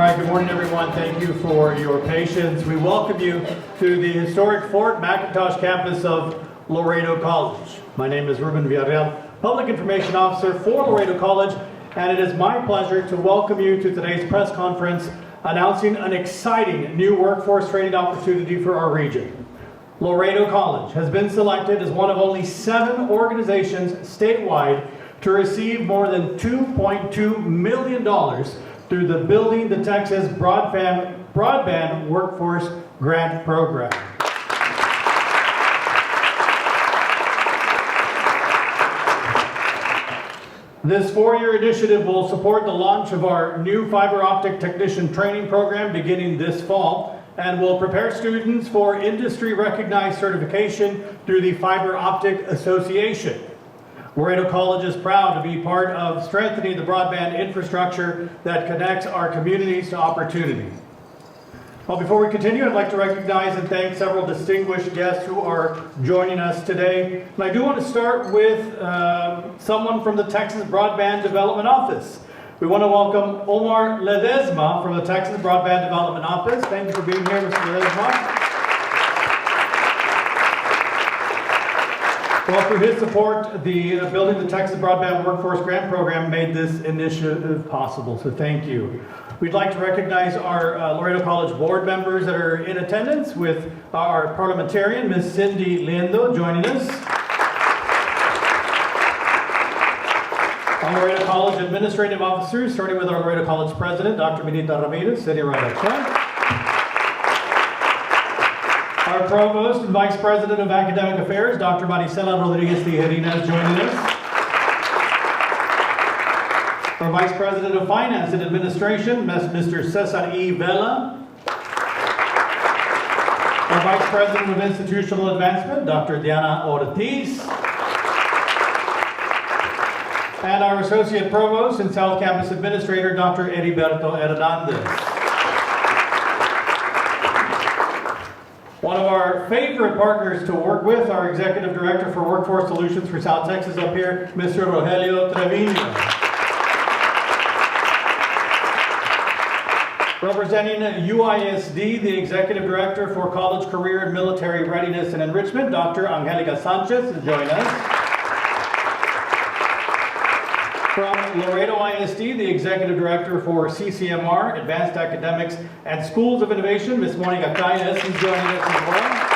right, good morning everyone. Thank you for your patience. We welcome you to the historic Fort McIntosh campus of Laredo College. My name is Ruben Villarreal, Public Information Officer for Laredo College, and it is my pleasure to welcome you to today's press conference announcing an exciting new workforce training opportunity for our region. Laredo College has been selected as one of only 7 organizations statewide to receive more than $2.2 million through the Building the Texas Broadband Workforce Grant Program. This 4-year initiative will support the launch of our new fiber optic technician training program beginning this fall, and will prepare students for industry-recognized certification through the Fiber Optic Association. Laredo College is proud to be part of strengthening the broadband infrastructure that connects our communities to opportunity. Well, before we continue, I'd like to recognize and thank several distinguished guests who are joining us today. And I do want to start with someone from the Texas Broadband Development Office. We want to welcome Omar Ledesma from the Texas Broadband Development Office. Thank you for being here, Mr. Ledesma. Well, through his support, the Building the Texas Broadband Workforce Grant Program made this initiative possible, so thank you. We'd like to recognize our Laredo College board members that are in attendance, with our parliamentarian, Ms. Cindy Liendo, joining us. Our Laredo College administrative officers, starting with our Laredo College president, Dr. Minita Ramirez, sitting right up front. Our Provost and Vice President of Academic Affairs, Dr. Maricela Rodriguez Tijerina, is joining us. Our Vice President of Finance and Administration, Mr. Cesar E. Vela. Our Vice President of Institutional Advancement, Dr. Diana Ortiz. And our Associate Provost and South Campus Administrator, Dr. Heriberto Hernandez. One of our favorite partners to work with, our Executive Director for Workforce Solutions for South Texas up here, Mr. Rogelio Trevino. Representing UISD, the Executive Director for College Career and Military Readiness and Enrichment, Dr. Angelica Sanchez is joining us. From Laredo ISD, the Executive Director for CCMR, Advanced Academics and Schools of Innovation, Ms. Monica Calles is joining us as well.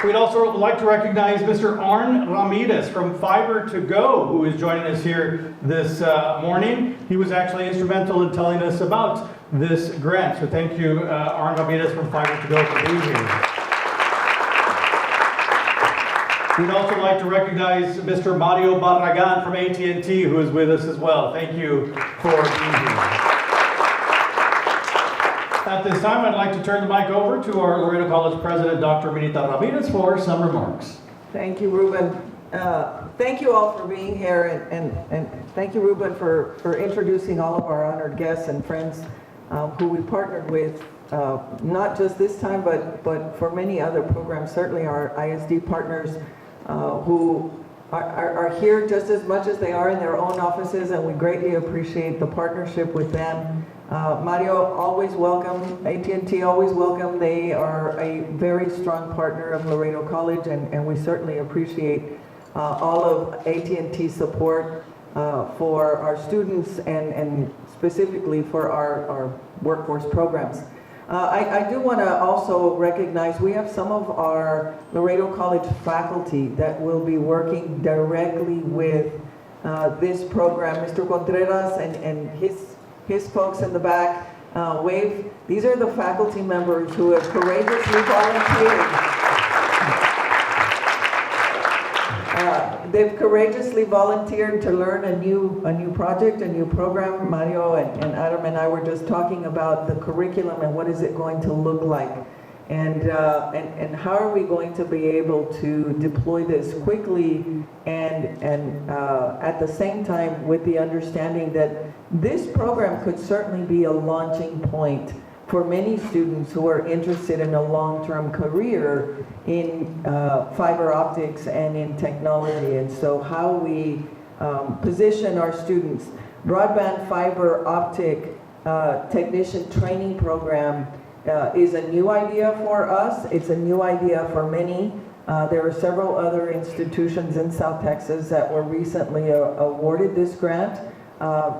We'd also like to recognize Mr. Arn Ramirez from Fiber to Go, who is joining us here this morning. He was actually instrumental in telling us about this grant. So thank you, Arn Ramirez from Fiber to Go, for being here. We'd also like to recognize Mr. Mario Barragan from AT&T, who is with us as well. Thank you for being here. At this time, I'd like to turn the mic over to our Laredo College President, Dr. Minita Ramirez, for some remarks. Thank you, Ruben. Thank you all for being here, and thank you, Ruben, for introducing all of our honored guests and friends who we partnered with, not just this time, but for many other programs, certainly our ISD partners who are here just as much as they are in their own offices, and we greatly appreciate the partnership with them. Mario, always welcome. AT&T, always welcome. They are a very strong partner of Laredo College, and we certainly appreciate all of AT&T's support for our students and specifically for our workforce programs. I do want to also recognize we have some of our Laredo College faculty that will be working directly with this program. Mr. Contreras and his folks in the back, wave. These are the faculty members who have courageously volunteered. They've courageously volunteered to learn a new project, a new program. Mario and Adam and I were just talking about the curriculum and what is it going to look like, and how are we going to be able to deploy this quickly and at the same time with the understanding that this program could certainly be a launching point for many students who are interested in a long-term career in fiber optics and in technology. And so how we position our students broadband fiber optic technician training program is a new idea for us. It's a new idea for many. There are several other institutions in South Texas that were recently awarded this grant.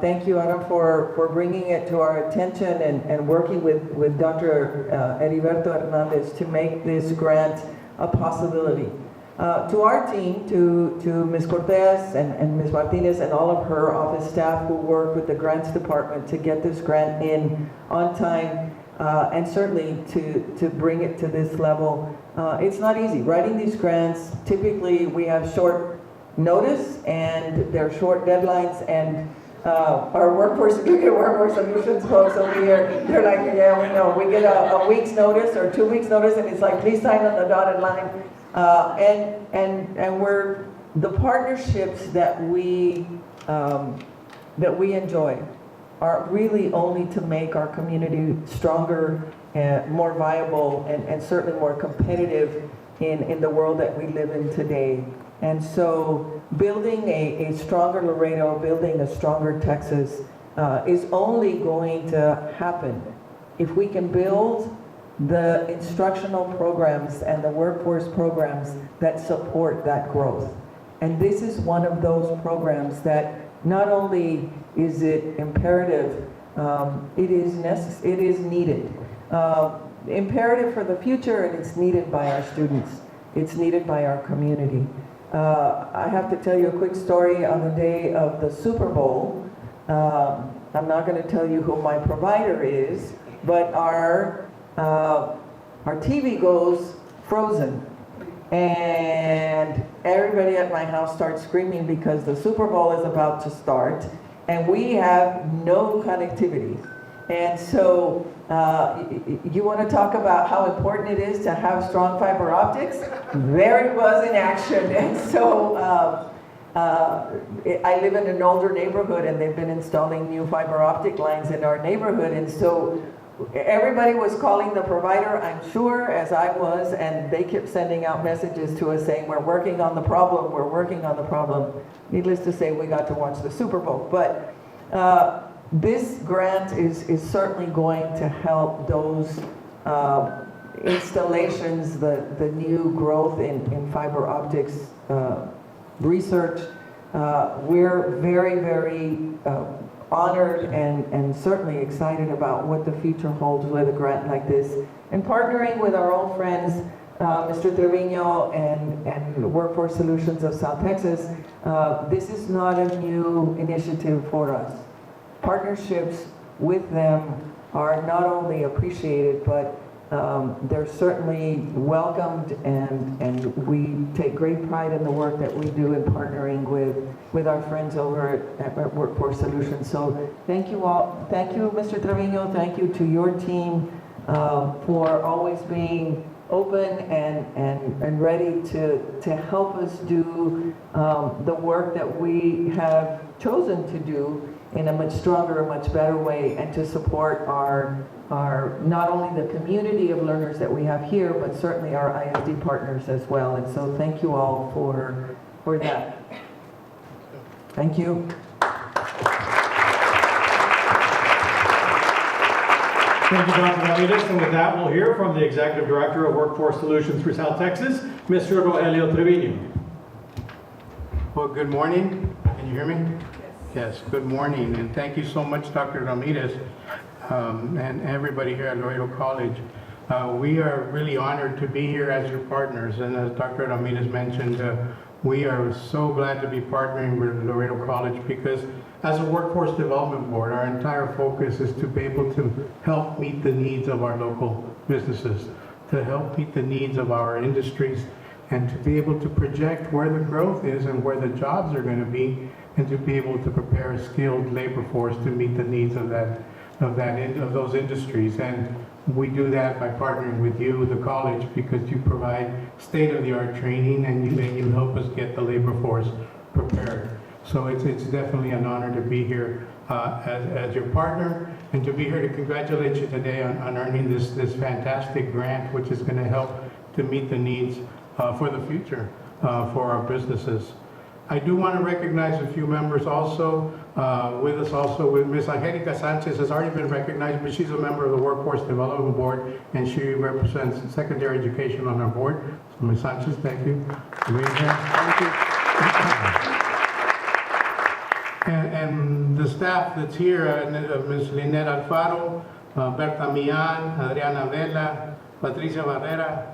Thank you, Adam, for bringing it to our attention and working with Dr. Heriberto Hernandez to make this grant a possibility. To our team, to Ms. Cortez and Ms. Martinez and all of her office staff who work with the grants department to get this grant in on time, and certainly to bring it to this level. It's not easy. Writing these grants, typically we have short notice and they're short deadlines, and our workforce solutions folks over here, they're like, yeah, we know. We get a week's notice or 2 weeks notice, and it's like, please sign on the dotted line. And we're, the partnerships that we enjoy are really only to make our community stronger and more viable and certainly more competitive in the world that we live in today. And so building a stronger Laredo, building a stronger Texas is only going to happen if we can build the instructional programs and the workforce programs that support that growth. And this is one of those programs that not only is it imperative, it is needed. Imperative for the future, and it's needed by our students. It's needed by our community. I have to tell you a quick story. On the day of the Super Bowl, I'm not going to tell you who my provider is, but our TV goes frozen, and everybody at my house starts screaming because the Super Bowl is about to start and we have no connectivity. And so you want to talk about how important it is to have strong fiber optics? There it was in action. And so I live in an older neighborhood, and they've been installing new fiber optic lines in our neighborhood, and so everybody was calling the provider, I'm sure, as I was, and they kept sending out messages to us saying, we're working on the problem, we're working on the problem. Needless to say, we got to watch the Super Bowl. But this grant is certainly going to help those installations, the new growth in fiber optics research. We're very, very honored and certainly excited about what the future holds with a grant like this. And partnering with our old friends, Mr. Trevino and Workforce Solutions of South Texas, this is not a new initiative for us. Partnerships with them are not only appreciated, but they're certainly welcomed, and we take great pride in the work that we do in partnering with our friends over at Workforce Solutions. So thank you all. Thank you, Mr. Trevino. Thank you to your team for always being open and ready to help us do the work that we have chosen to do in a much stronger, much better way, and to support our not only the community of learners that we have here, but certainly our ISD partners as well. And so thank you all for that. Thank you. Thank you, Dr. Ramirez. And with that, we'll hear from the Executive Director of Workforce Solutions for South Texas, Mr. Rogelio Trevino. Well, good morning. Can you hear me? Yes, good morning, and thank you so much, Dr. Ramirez, and everybody here at Laredo College. We are really honored to be here as your partners, and as Dr. Ramirez mentioned, we are so glad to be partnering with Laredo College, because as a workforce development board, our entire focus is to be able to help meet the needs of our local businesses, to help meet the needs of our industries, and to be able to project where the growth is and where the jobs are going to be, and to be able to prepare a skilled labor force to meet the needs of those industries. And we do that by partnering with you, the college, because you provide state-of-the-art training, and you help us get the labor force prepared. So it's definitely an honor to be here as your partner, and to be here to congratulate you today on earning this fantastic grant, which is going to help to meet the needs for the future for our businesses. I do want to recognize a few members also. With us also, with Ms. Angelica Sanchez has already been recognized, but she's a member of the Workforce Development Board, and she represents secondary education on our board. So Ms. Sanchez, thank you for being here. Thank you. And the staff that's here, Ms. Lynette Alfaro, Berta Millan, Adriana Vela, Patricia Barrera,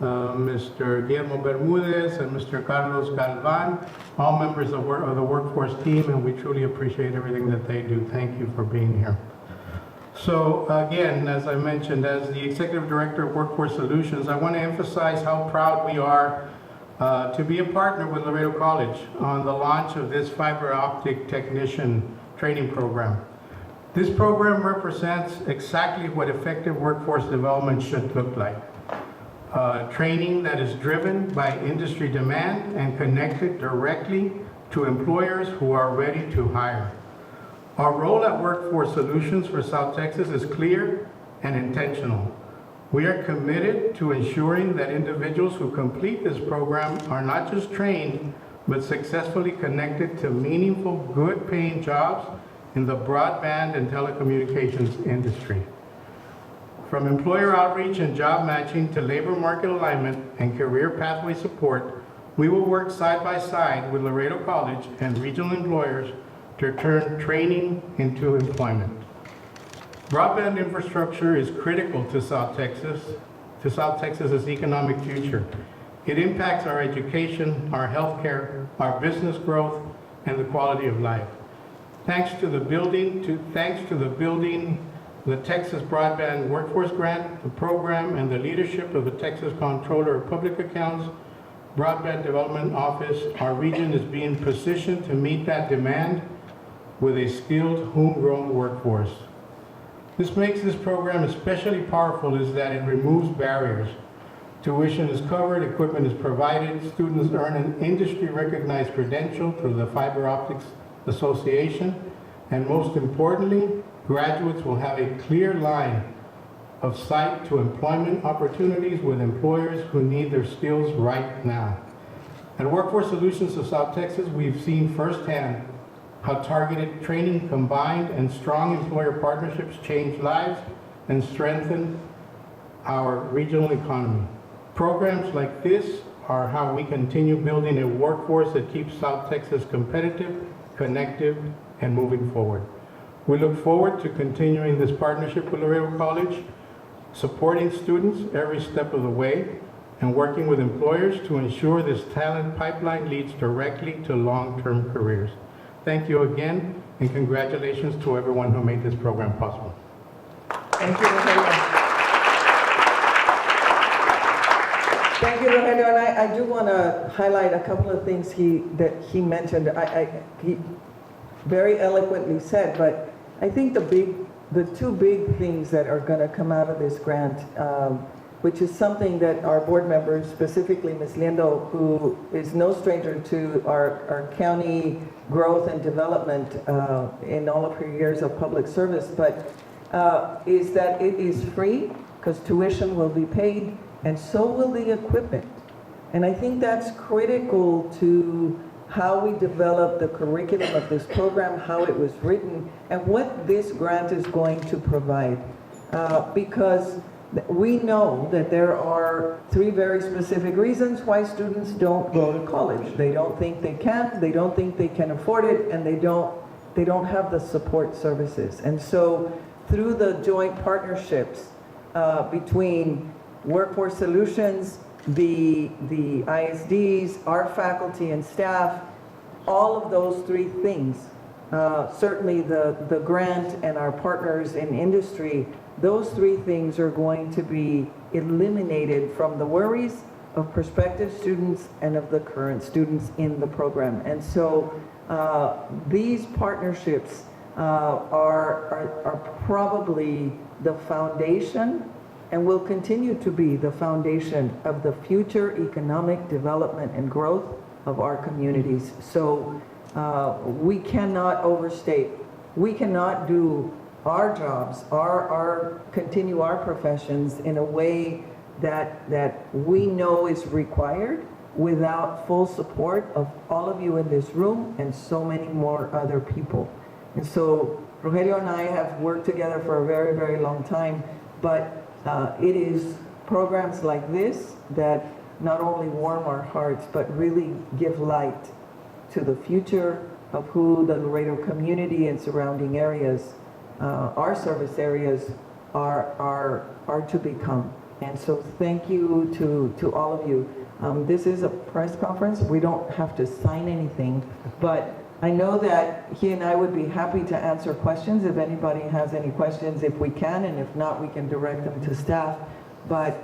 Mr. Guillermo Bermudez, and Mr. Carlos Galvan, all members of the workforce team, and we truly appreciate everything that they do. Thank you for being here. So again, as I mentioned, as the Executive Director of Workforce Solutions, I want to emphasize how proud we are to be a partner with Laredo College on the launch of this fiber optic technician training program. This program represents exactly what effective workforce development should look like. Training that is driven by industry demand and connected directly to employers who are ready to hire. Our role at Workforce Solutions for South Texas is clear and intentional. We are committed to ensuring that individuals who complete this program are not just trained, but successfully connected to meaningful, good-paying jobs in the broadband and telecommunications industry. From employer outreach and job matching to labor market alignment and career pathway support, we will work side by side with Laredo College and regional employers to turn training into employment. Broadband infrastructure is critical to South Texas's economic future. It impacts our education, our healthcare, our business growth, and the quality of life. Thanks to the Texas Broadband Workforce Grant, the program, and the leadership of the Texas Comptroller of Public Accounts, Broadband Development Office, our region is being positioned to meet that demand with a skilled, homegrown workforce. This makes this program especially powerful is that it removes barriers. Tuition is covered, equipment is provided, students earn an industry-recognized credential through the Fiber Optics Association, and most importantly, graduates will have a clear line of sight to employment opportunities with employers who need their skills right now. At Workforce Solutions of South Texas, we've seen firsthand how targeted training combined and strong employer partnerships change lives and strengthen our regional economy. Programs like this are how we continue building a workforce that keeps South Texas competitive, connected, and moving forward. We look forward to continuing this partnership with Laredo College, supporting students every step of the way, and working with employers to ensure this talent pipeline leads directly to long-term careers. Thank you again, and congratulations to everyone who made this program possible. Thank you, Rogelio. Thank you, Rogelio. And I do want to highlight a couple of things that he mentioned. He very eloquently said, but I think the two big things that are going to come out of this grant, which is something that our board members, specifically Ms. Liendo, who is no stranger to our county growth and development in all of her years of public service, but is that it is free because tuition will be paid and so will the equipment. And I think that's critical to how we develop the curriculum of this program, how it was written, and what this grant is going to provide. Because we know that there are three very specific reasons why students don't go to college. They don't think they can, they don't think they can afford it, and they don't have the support services. And so through the joint partnerships between Workforce Solutions, the ISDs, our faculty and staff, all of those three things, certainly the grant and our partners in industry, those three things are going to be eliminated from the worries of prospective students and of the current students in the program. And so these partnerships are probably the foundation and will continue to be the foundation of the future economic development and growth of our communities. So we cannot overstate, we cannot do our jobs, continue our professions in a way that we know is required without full support of all of you in this room and so many more other people. And so Rogelio and I have worked together for a very, very long time, but it is programs like this that not only warm our hearts, but really give light to the future of who the Laredo community and surrounding areas, our service areas, are to become. And so thank you to all of you. This is a press conference. We don't have to sign anything, but I know that he and I would be happy to answer questions if anybody has any questions, if we can, and if not, we can direct them to staff. But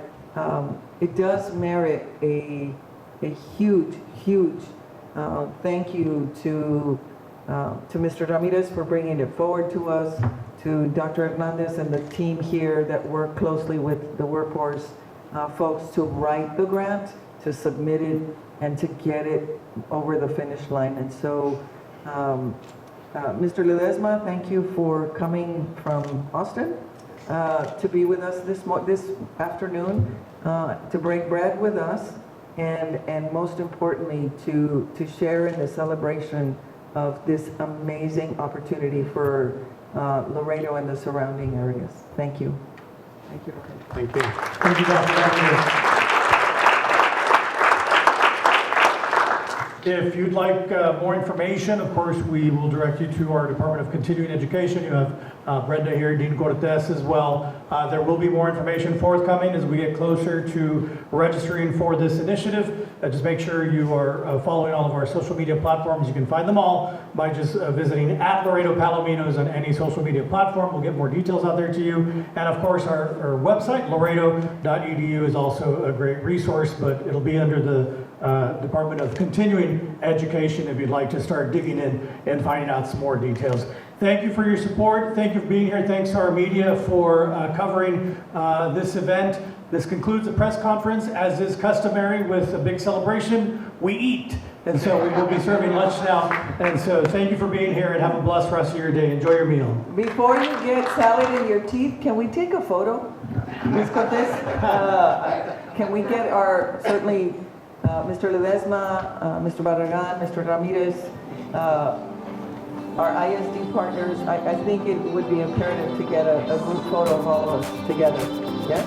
it does merit a huge thank you to Mr. Ramirez for bringing it forward to us, to Dr. Hernandez and the team here that work closely with the workforce folks to write the grant, to submit it, and to get it over the finish line. And so, Mr. Ledesma, thank you for coming from Austin to be with us this afternoon, to break bread with us, and most importantly, to share in the celebration of this amazing opportunity for Laredo and the surrounding areas. Thank you. Thank you. Thank you. Thank you, Dr. Ramirez. If you'd like more information, of course, we will direct you to our Department of Continuing Education. You have Brenda here, Dean Cortez as well. There will be more information forthcoming as we get closer to registering for this initiative. Just make sure you are following all of our social media platforms. You can find them all by just visiting @Laredo Palominos on any social media platform. We'll get more details out there to you. And of course, our website, laredo.edu, is also a great resource, but it'll be under the Department of Continuing Education if you'd like to start digging in and finding out some more details. Thank you for your support. Thank you for being here. Thanks to our media for covering this event. This concludes the press conference. As is customary with a big celebration, we eat. And so we will be serving lunch now. And so thank you for being here and have a blessed rest of your day. Enjoy your meal. Before you get salad in your teeth, can we take a photo? Ms. Cortez, can we get our, certainly, Mr. Ledesma, Mr. Barragan, Mr. Ramirez, our ISD partners, I think it would be imperative to get a group photo of all of us together. Yes?